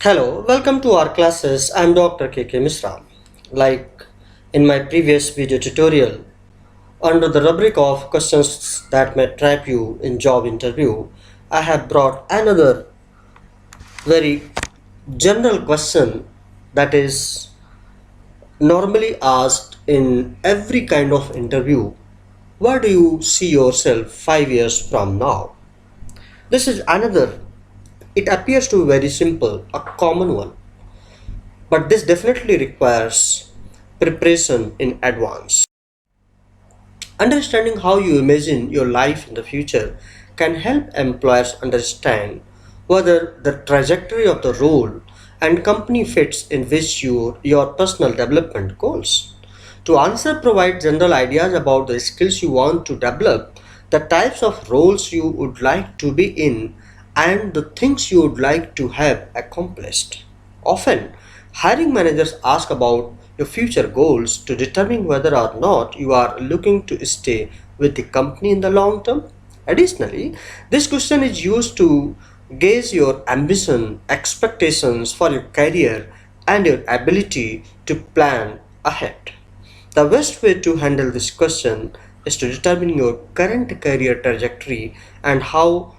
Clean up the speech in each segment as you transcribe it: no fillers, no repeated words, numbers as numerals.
Hello, welcome to our classes. I'm Dr. KK Misra. Like in my previous video tutorial, under the rubric of questions that may trap you in job interview, I have brought another very general question that is normally asked in every kind of interview. Where do you see yourself 5 years from now? This is another, it appears to be very simple, a common one. But this definitely requires preparation in advance. Understanding how you imagine your life in the future can help employers understand whether the trajectory of the role and company fits in which your personal development goals. To answer, provide general ideas about the skills you want to develop, the types of roles you would like to be in, and the things you would like to have accomplished. Often, hiring managers ask about your future goals to determine whether or not you are looking to stay with the company in the long term. Additionally, this question is used to gauge your ambition, expectations for your career, and your ability to plan ahead. The best way to handle this question is to determine your current career trajectory and how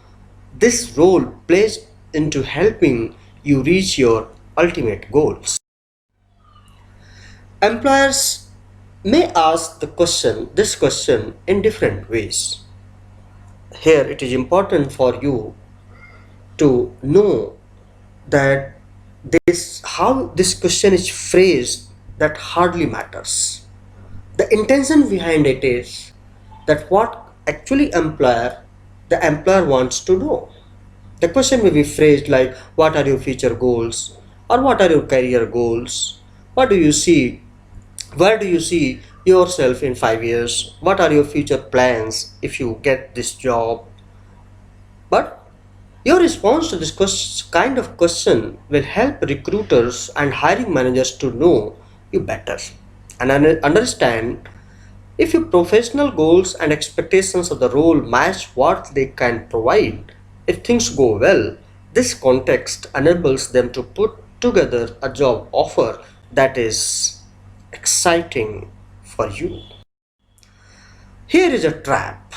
this role plays into helping you reach your ultimate goals. Employers may ask this question in different ways. Here it is important for you to know that this how this question is phrased that hardly matters. The intention behind it is that what actually the employer wants to know. The question may be phrased like, what are your future goals, or what are your career goals? What do you see? Where do you see yourself in 5 years? What are your future plans if you get this job? But your response to this kind of question will help recruiters and hiring managers to know you better and understand if your professional goals and expectations of the role match what they can provide. If things go well, this context enables them to put together a job offer that is exciting for you. Here is a trap.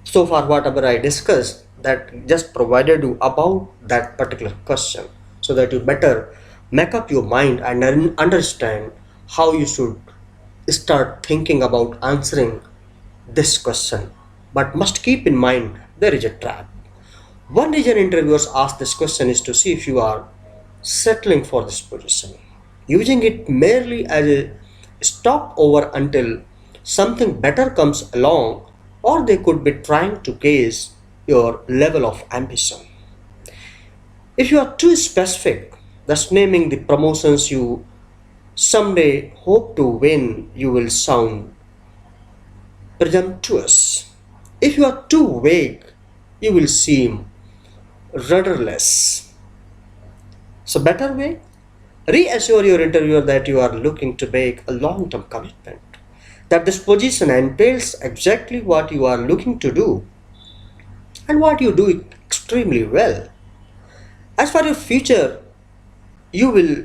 So far, whatever I discussed, that just provided you about that particular question so that you better make up your mind and understand how you should start thinking about answering this question. But must keep in mind there is a trap. One reason interviewers ask this question is to see if you are settling for this position, using it merely as a stopover until something better comes along, or they could be trying to gauge your level of ambition. If you are too specific, thus naming the promotions you someday hope to win, you will sound presumptuous. If you are too vague, you will seem rudderless. So, better way? Reassure your interviewer that you are looking to make a long term commitment, that this position entails exactly what you are looking to do and what you do extremely well. As for your future, you will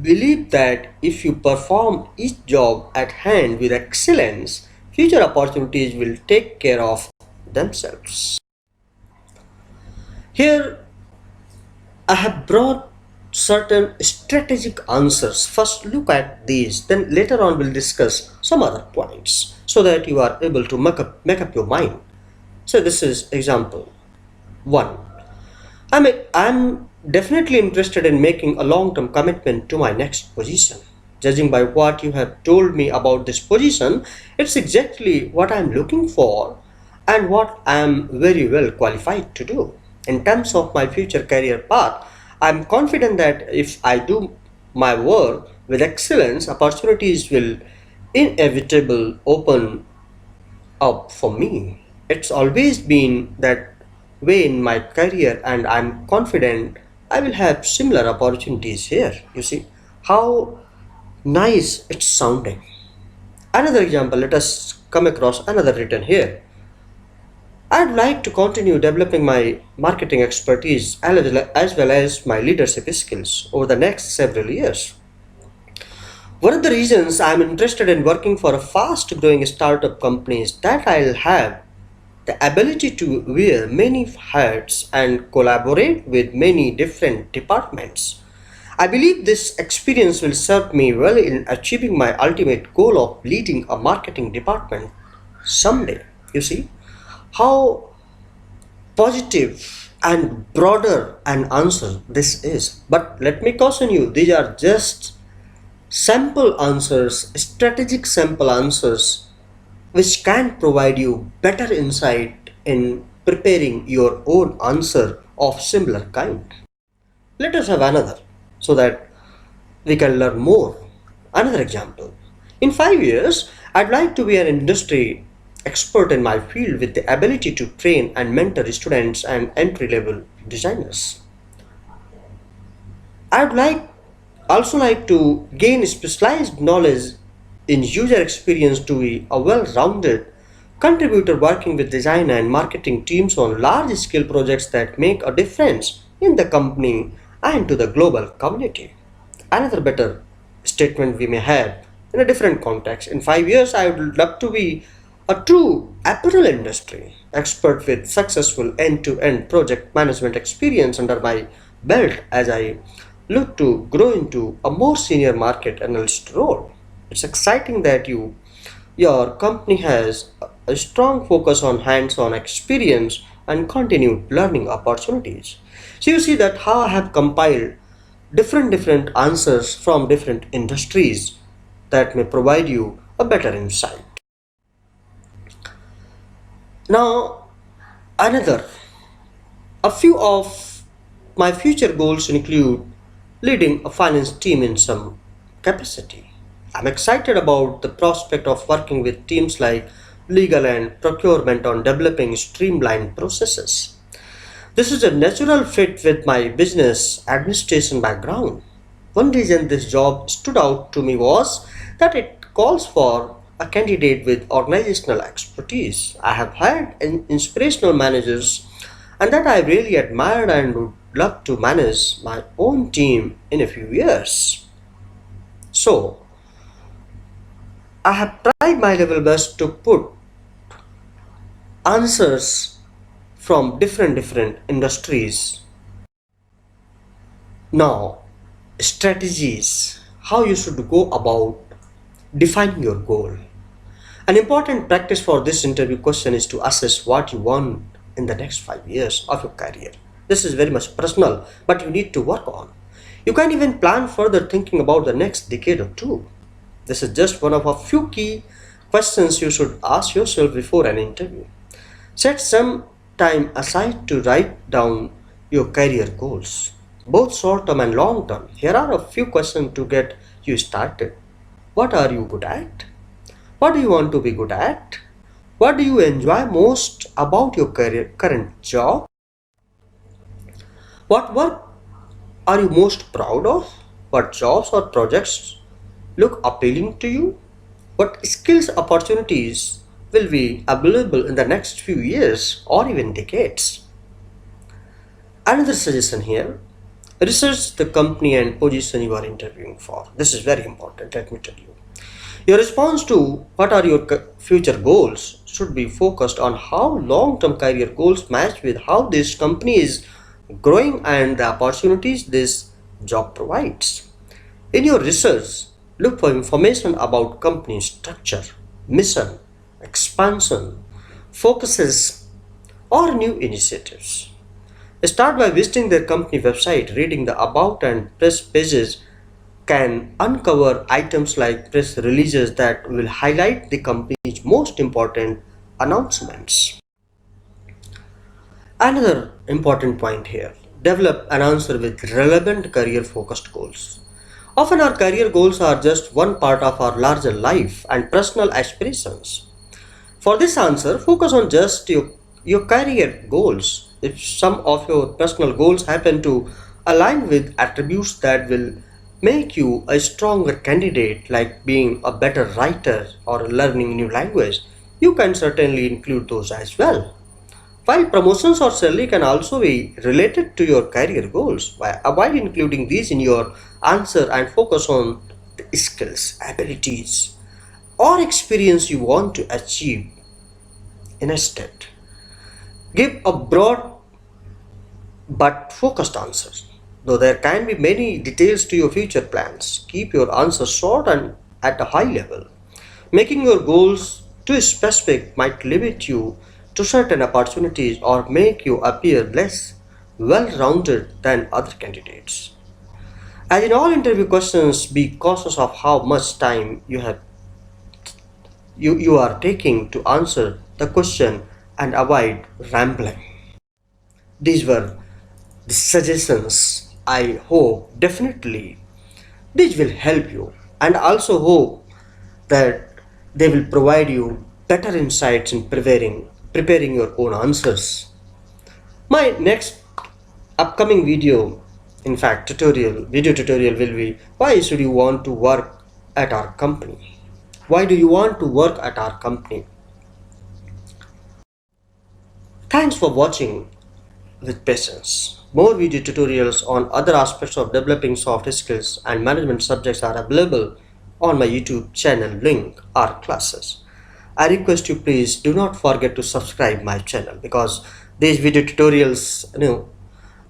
believe that if you perform each job at hand with excellence, future opportunities will take care of themselves. Here, I have brought certain strategic answers. First, look at these, then later on, we'll discuss some other points so that you are able to make up your mind. So, this is example 1. I'm definitely interested in making a long term commitment to my next position. Judging by what you have told me about this position, it's exactly what I'm looking for and what I'm very well qualified to do. In terms of my future career path, I'm confident that if I do my work with excellence, opportunities will inevitably open up for me. It's always been that way in my career, and I'm confident I will have similar opportunities here. You see how nice it's sounding. Another example, let us come across another written here. I'd like to continue developing my marketing expertise as well as my leadership skills over the next several years. One of the reasons I'm interested in working for a fast growing startup company is that I'll have the ability to wear many hats and collaborate with many different departments. I believe this experience will serve me well in achieving my ultimate goal of leading a marketing department someday. You see how positive and broader an answer this is. But let me caution you, these are just sample answers, strategic sample answers, which can provide you better insight in preparing your own answer of similar kind. Let us have another so that we can learn more. Another example. In 5 years, I'd like to be an industry expert in my field with the ability to train and mentor students and entry level designers. I'd like to gain specialized knowledge in user experience to be a well-rounded contributor working with design and marketing teams on large-scale projects that make a difference in the company and to the global community. Another better statement we may have in a different context. In 5 years, I would love to be a true apparel industry expert with successful end-to-end project management experience under my belt as I look to grow into a more senior market analyst role. It's exciting that your company has a strong focus on hands-on experience and continued learning opportunities. So you see that how I have compiled different answers from different industries that may provide you a better insight. Now, another a few of my future goals include leading a finance team in some capacity. I'm excited about the prospect of working with teams like legal and procurement on developing streamlined processes. This is a natural fit with my business administration background. One reason this job stood out to me was that it calls for a candidate with organizational expertise. I have had inspirational managers and that I really admired and would love to manage my own team in a few years. So, I have tried my level best to put answers from different industries. Now, strategies, how you should go about defining your goal. An important practice for this interview question is to assess what you want in the next 5 years of your career. This is very much personal, but you need to work on. You can even plan further thinking about the next decade or two. This is just one of a few key questions you should ask yourself before an interview. Set some time aside to write down your career goals, both short term and long term. Here are a few questions to get you started. What are you good at? What do you want to be good at? What do you enjoy most about your current job? What work are you most proud of? What jobs or projects look appealing to you? What skills opportunities will be available in the next few years or even decades? Another suggestion here, research the company and position you are interviewing for. This is very important, let me tell you. Your response to what are your future goals should be focused on how long term career goals match with how this company is growing and the opportunities this job provides. In your research, look for information about company structure, mission, expansion, focuses, or new initiatives. Start by visiting their company website, reading the about and press pages can uncover items like press releases that will highlight the company's most important announcements. Another important point here, develop an answer with relevant career focused goals. Often, our career goals are just one part of our larger life and personal aspirations. For this answer, focus on just your career goals. If some of your personal goals happen to align with attributes that will make you a stronger candidate, like being a better writer or learning new language, you can certainly include those as well. While promotions or salary can also be related to your career goals, avoid including these in your answer and focus on the skills, abilities, or experience you want to achieve instead. Give a broad but focused answers. Though there can be many details to your future plans, keep your answers short and at a high level. Making your goals too specific might limit you to certain opportunities or make you appear less well rounded than other candidates. As in all interview questions, be cautious of how much time you are taking to answer the question and avoid rambling. These were the suggestions. I hope definitely these will help you, and also hope that they will provide you better insights in preparing your own answers. My next upcoming video, in fact video tutorial, will be why should you want to work at our company? Why do you want to work at our company? Thanks for watching with patience. More video tutorials on other aspects of developing soft skills and management subjects are available on my YouTube channel link or classes. I request you please do not forget to subscribe my channel because these video tutorials,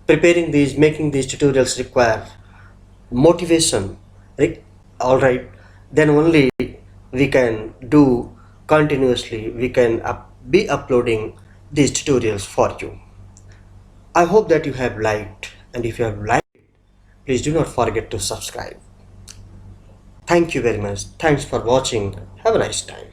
preparing these, making these tutorials require motivation. All right, then only we can do continuously. We can be uploading these tutorials for you. I hope that you have liked, and if you have liked, please do not forget to subscribe. Thank you very much. Thanks for watching. Have a nice time.